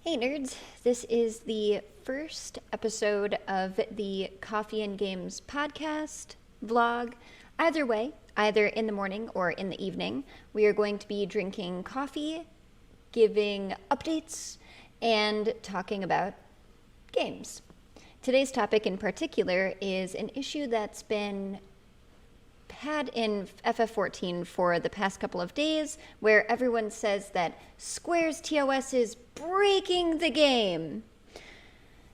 Hey nerds, this is the first episode of the Coffee and Games podcast, vlog. Either way, either in the morning or in the evening, we are going to be drinking coffee, giving updates, and talking about games. Today's topic in particular is an issue that's been had in FF14 for the past couple of days, where everyone says that Square's TOS is breaking the game.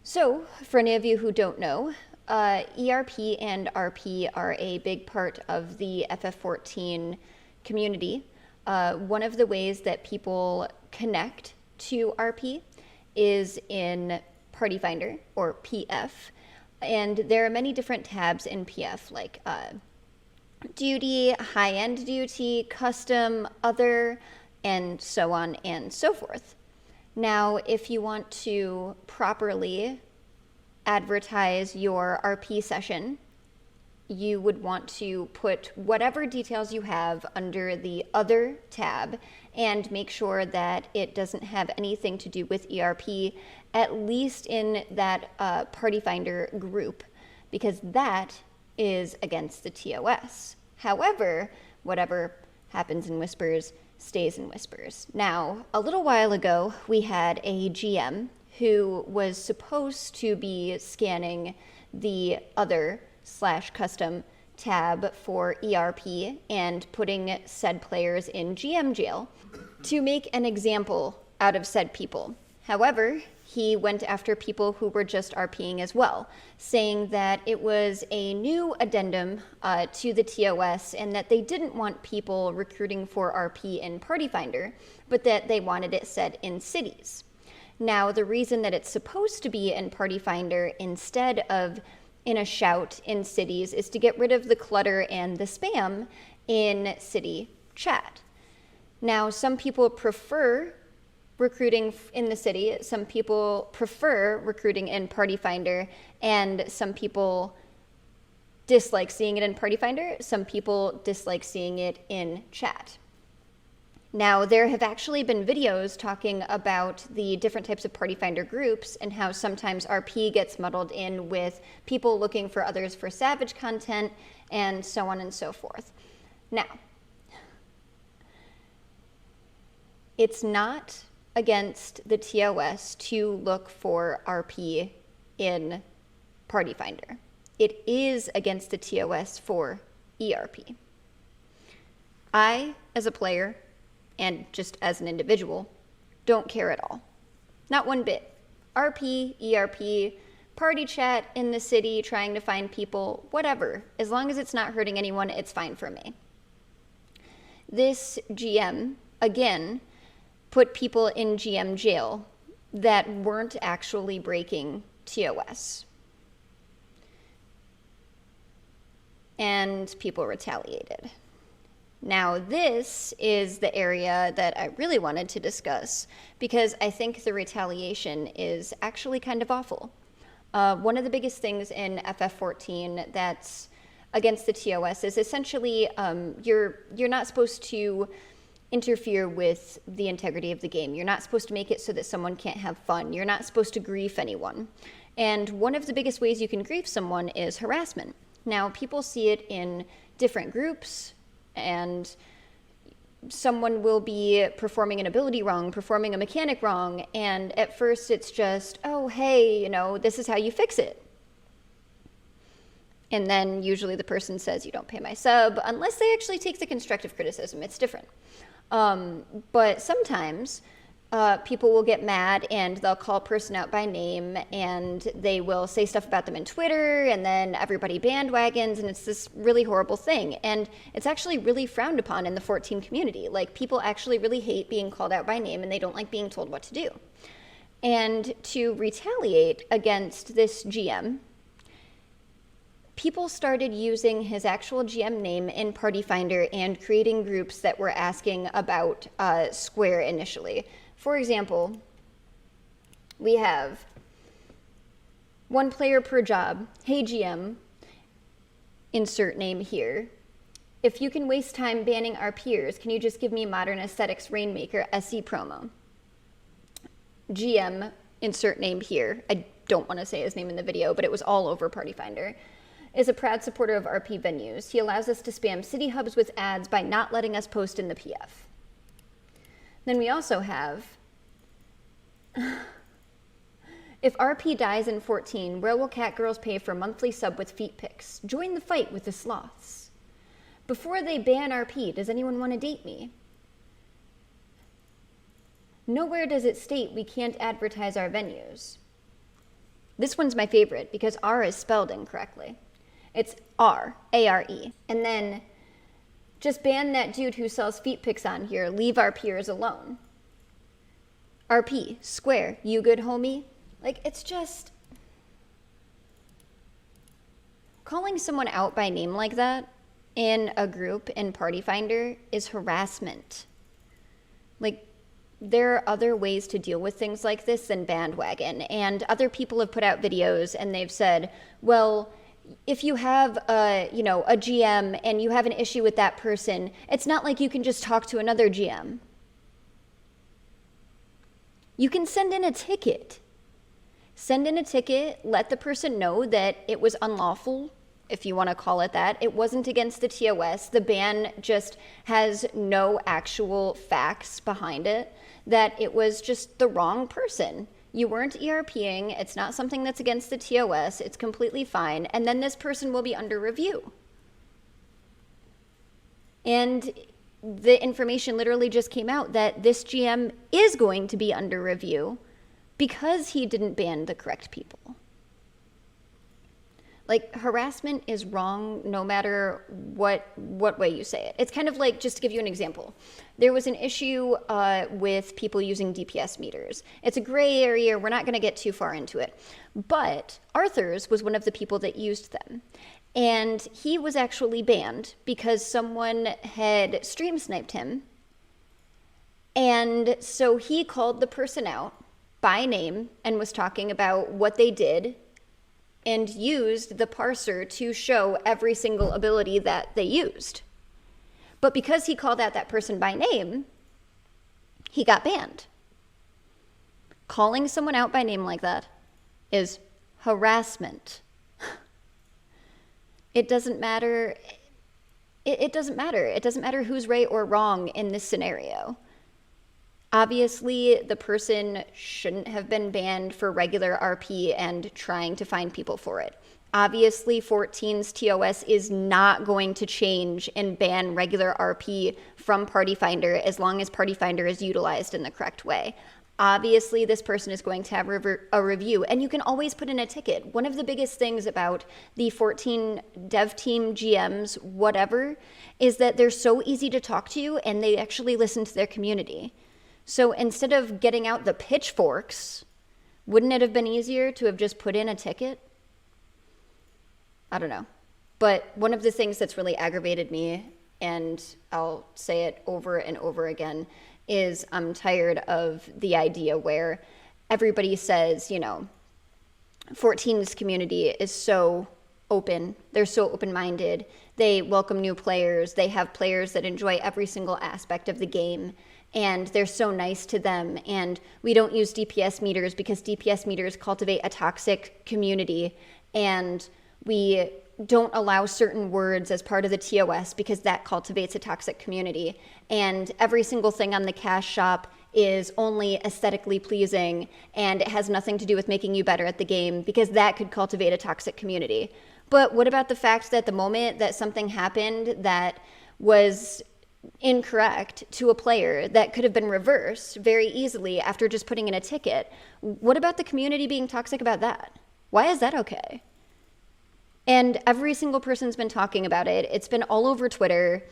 So, for any of you who don't know, ERP and RP are a big part of the FF14 community. One of the ways that people connect to RP is in Party Finder, or PF, and there are many different tabs in PF, like duty, high-end duty, custom, other, and so on and so forth. Now, if you want to properly advertise your RP session, you would want to put whatever details you have under the other tab and make sure that it doesn't have anything to do with ERP, at least in that Party Finder group, because that is against the TOS. However, whatever happens in Whispers stays in Whispers. Now, a little while ago, we had a GM who was supposed to be scanning the other/custom tab for ERP and putting said players in GM jail to make an example out of said people. However, he went after people who were just RPing as well, saying that it was a new addendum to the TOS and that they didn't want people recruiting for RP in Party Finder, but that they wanted it set in cities. Now, the reason that it's supposed to be in Party Finder instead of in a shout in cities is to get rid of the clutter and the spam in city chat. Now, some people prefer recruiting in the city, some people prefer recruiting in Party Finder, and some people dislike seeing it in Party Finder, some people dislike seeing it in chat. Now, there have actually been videos talking about the different types of Party Finder groups and how sometimes RP gets muddled in with people looking for others for Savage content and so on and so forth. Now, it's not against the TOS to look for RP in Party Finder. It is against the TOS for ERP. I, as a player, and just as an individual, don't care at all. Not one bit. RP, ERP, party chat in the city, trying to find people, whatever. As long as it's not hurting anyone, it's fine for me. This GM, again, put people in GM jail that weren't actually breaking TOS. And people retaliated. Now, this is the area that I really wanted to discuss because I think the retaliation is actually kind of awful. One of the biggest things in FF14 that's against the TOS is essentially you're not supposed to interfere with the integrity of the game. You're not supposed to make it so that someone can't have fun. You're not supposed to grief anyone. And one of the biggest ways you can grief someone is harassment. Now, people see it in different groups, and someone will be performing an ability wrong, performing a mechanic wrong, and at first it's just, oh, hey, this is how you fix it. And then usually the person says, you don't pay my sub, unless they actually take the constructive criticism. It's different. But sometimes people will get mad and they'll call a person out by name and they will say stuff about them in Twitter, and then everybody bandwagons, and it's this really horrible thing. And it's actually really frowned upon in the 14 community. Like, people actually really hate being called out by name and they don't like being told what to do. And to retaliate against this GM, people started using his actual GM name in Party Finder and creating groups that were asking about Square initially. For example, we have one player per job. Hey GM, insert name here. If you can waste time banning our peers, can you just give me Modern Aesthetics Rainmaker SE promo? GM, insert name here, I don't want to say his name in the video, but it was all over Party Finder, is a proud supporter of RP venues. He allows us to spam city hubs with ads by not letting us post in the PF. Then we also have, if RP dies in 14, where will Catgirls pay for monthly sub with feet pics? Join the fight with the sloths. Before they ban RP, does anyone want to date me? Nowhere does it state we can't advertise our venues. This one's my favorite because R is spelled incorrectly. It's R, A-R-E. And then just ban that dude who sells feet pics on here. Leave our peers alone. RP, square, you good homie? Like, it's just... Calling someone out by name like that in a group in Party Finder is harassment. Like, there are other ways to deal with things like this than bandwagon. And other people have put out videos and they've said, well, if you have a GM and you have an issue with that person, it's not like you can just talk to another GM. You can send in a ticket. Send in a ticket, let the person know that it was unlawful, if you want to call it that. It wasn't against the TOS. The ban just has no actual facts behind it, that it was just the wrong person. You weren't ERPing. It's not something that's against the TOS. It's completely fine. And then this person will be under review. And the information literally just came out that this GM is going to be under review because he didn't ban the correct people. Like, harassment is wrong no matter what way you say it. It's kind of like, just to give you an example, there was an issue with people using DPS meters. It's a gray area. We're not going to get too far into it. But Arthur's was one of the people that used them. And he was actually banned because someone had stream sniped him. And so he called the person out by name and was talking about what they did and used the parser to show every single ability that they used. But because he called out that person by name, he got banned. Calling someone out by name like that is harassment. It doesn't matter. It doesn't matter. It doesn't matter who's right or wrong in this scenario. Obviously, the person shouldn't have been banned for regular RP and trying to find people for it. Obviously, 14's TOS is not going to change and ban regular RP from Party Finder as long as Party Finder is utilized in the correct way. Obviously, this person is going to have a review, and you can always put in a ticket. One of the biggest things about the 14 dev team, GMs, whatever, is that they're so easy to talk to, and they actually listen to their community. So instead of getting out the pitchforks, wouldn't it have been easier to have just put in a ticket? I don't know. But one of the things that's really aggravated me, and I'll say it over and over again, is I'm tired of the idea where everybody says, 14's community is so open. They're so open-minded. They welcome new players. They have players that enjoy every single aspect of the game. And they're so nice to them. And we don't use DPS meters because DPS meters cultivate a toxic community. And we don't allow certain words as part of the TOS because that cultivates a toxic community. And every single thing on the cash shop is only aesthetically pleasing, and it has nothing to do with making you better at the game because that could cultivate a toxic community. But what about the fact that the moment that something happened that was incorrect to a player that could have been reversed very easily after just putting in a ticket? What about the community being toxic about that? Why is that okay? And every single person's been talking about it. It's been all over Twitter.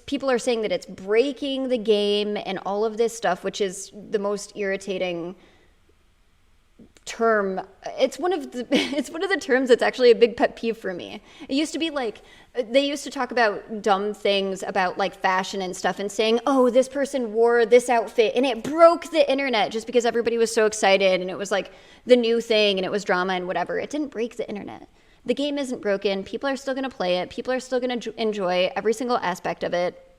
People are saying that it's breaking the game and all of this stuff, which is the most irritating term. It's one of the terms that's actually a big pet peeve for me. It used to be like, they used to talk about dumb things about like fashion and stuff and saying, oh, this person wore this outfit and it broke the internet just because everybody was so excited and it was like the new thing and it was drama and whatever. It didn't break the internet. The game isn't broken. People are still going to play it. People are still going to enjoy every single aspect of it.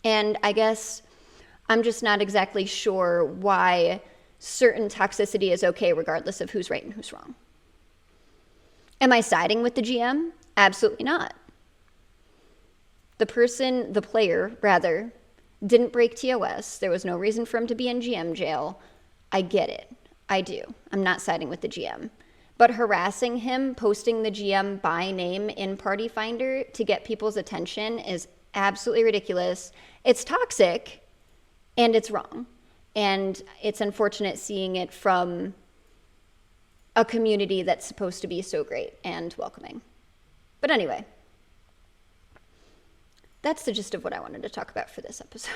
And I guess I'm just not exactly sure why certain toxicity is okay regardless of who's right and who's wrong. Am I siding with the GM? Absolutely not. The player, didn't break TOS. There was no reason for him to be in GM jail. I get it. I do. I'm not siding with the GM. But harassing him, posting the GM by name in Party Finder to get people's attention is absolutely ridiculous. It's toxic and it's wrong. And it's unfortunate seeing it from a community that's supposed to be so great and welcoming. But anyway, that's the gist of what I wanted to talk about for this episode.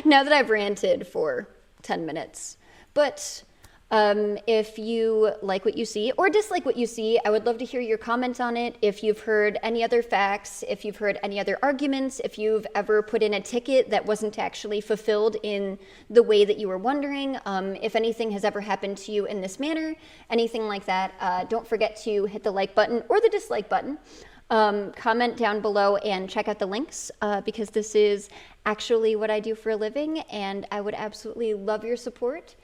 Now that I've ranted for 10 minutes. But if you like what you see or dislike what you see, I would love to hear your comment on it. If you've heard any other facts, if you've heard any other arguments, if you've ever put in a ticket that wasn't actually fulfilled in the way that you were wondering, if anything has ever happened to you in this manner, anything like that, don't forget to hit the like button or the dislike button. Comment down below and check out the links because this is actually what I do for a living and I would absolutely love your support.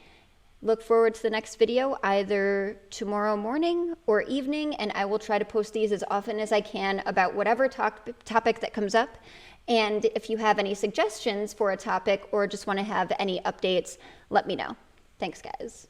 Look forward to the next video either tomorrow morning or evening, and I will try to post these as often as I can about whatever topic that comes up. And if you have any suggestions for a topic or just want to have any updates, let me know. Thanks, guys.